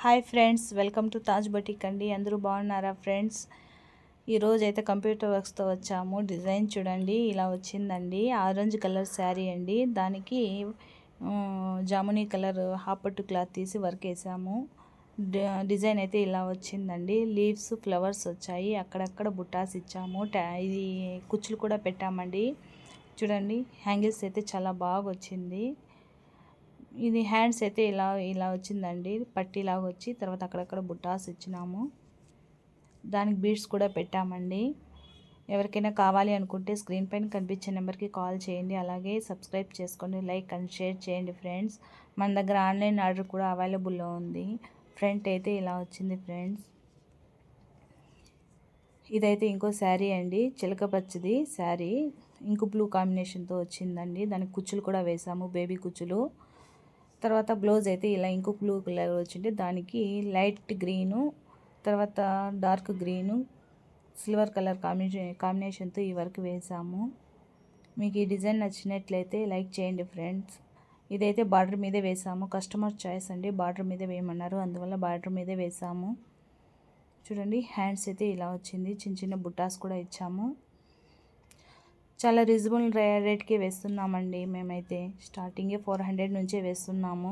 Hi friends, welcome to Taj boutique అండి. అందరూ బాగున్నారా ఫ్రెండ్స్? ఈరోజు అయితే కంప్యూటర్ వర్క్స్తో వచ్చాము. డిజైన్ చూడండి, ఇలా వచ్చిందండి. ఆరెంజ్ కలర్ శారీ అండి. దానికి జామునీ కలర్ హాపట్టు క్లాత్ తీసి వర్క్ వేసాము. డిజైన్ అయితే ఇలా వచ్చిందండి. లీవ్స్, ఫ్లవర్స్ వచ్చాయి. అక్కడక్కడ బుట్టాస్ ఇచ్చాము. ఇది కుచ్చులు కూడా పెట్టామండి. చూడండి, హ్యాంగిల్స్ అయితే చాలా బాగా వచ్చింది. ఇది హ్యాండ్స్ అయితే ఇలా వచ్చిందండి. పట్టీలాగా వచ్చి తర్వాత అక్కడక్కడ బుట్టాస్ ఇచ్చినాము. దానికి బీడ్స్ కూడా పెట్టామండి. ఎవరికైనా కావాలి అనుకుంటే స్క్రీన్ పైన కనిపించే నెంబర్కి కాల్ చేయండి. అలాగే సబ్స్క్రైబ్ చేసుకోండి, లైక్ అండ్ షేర్ చేయండి ఫ్రెండ్స్. మన దగ్గర ఆన్లైన్ ఆర్డర్ కూడా అవైలబుల్లో ఉంది. ఫ్రంట్ అయితే ఇలా వచ్చింది ఫ్రెండ్స్. ఇదైతే ఇంకో శారీ అండి, చిలక పచ్చది శారీ, ఇంకు బ్లూ కాంబినేషన్తో వచ్చిందండి. దానికి కుచ్చులు కూడా వేసాము, బేబీ కుచ్చులు. తర్వాత బ్లౌజ్ అయితే ఇలా ఇంకో బ్లూ కలర్ వచ్చింది. దానికి లైట్ గ్రీను, తర్వాత డార్క్ గ్రీను, సిల్వర్ కలర్ కాంబినేషన్తో ఈ వర్క్ వేసాము. మీకు ఈ డిజైన్ నచ్చినట్లయితే లైక్ చేయండి ఫ్రెండ్స్. ఇదైతే బార్డర్ మీదే వేసాము. కస్టమర్ చాయిస్ అండి, బార్డర్ మీదే వేయమన్నారు, అందువల్ల బార్డర్ మీదే వేసాము. చూడండి, హ్యాండ్స్ అయితే ఇలా వచ్చింది. చిన్న చిన్న బుట్టాస్ కూడా ఇచ్చాము. చాలా రీజనబుల్ రేట్కే వేస్తున్నామండి. మేమైతే స్టార్టింగే 400 నుంచే వేస్తున్నాము.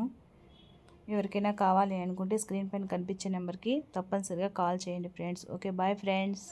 ఎవరికైనా కావాలి అనుకుంటే స్క్రీన్ పైన కనిపించే నెంబర్కి తప్పనిసరిగా కాల్ చేయండి ఫ్రెండ్స్. Okay, bye friends.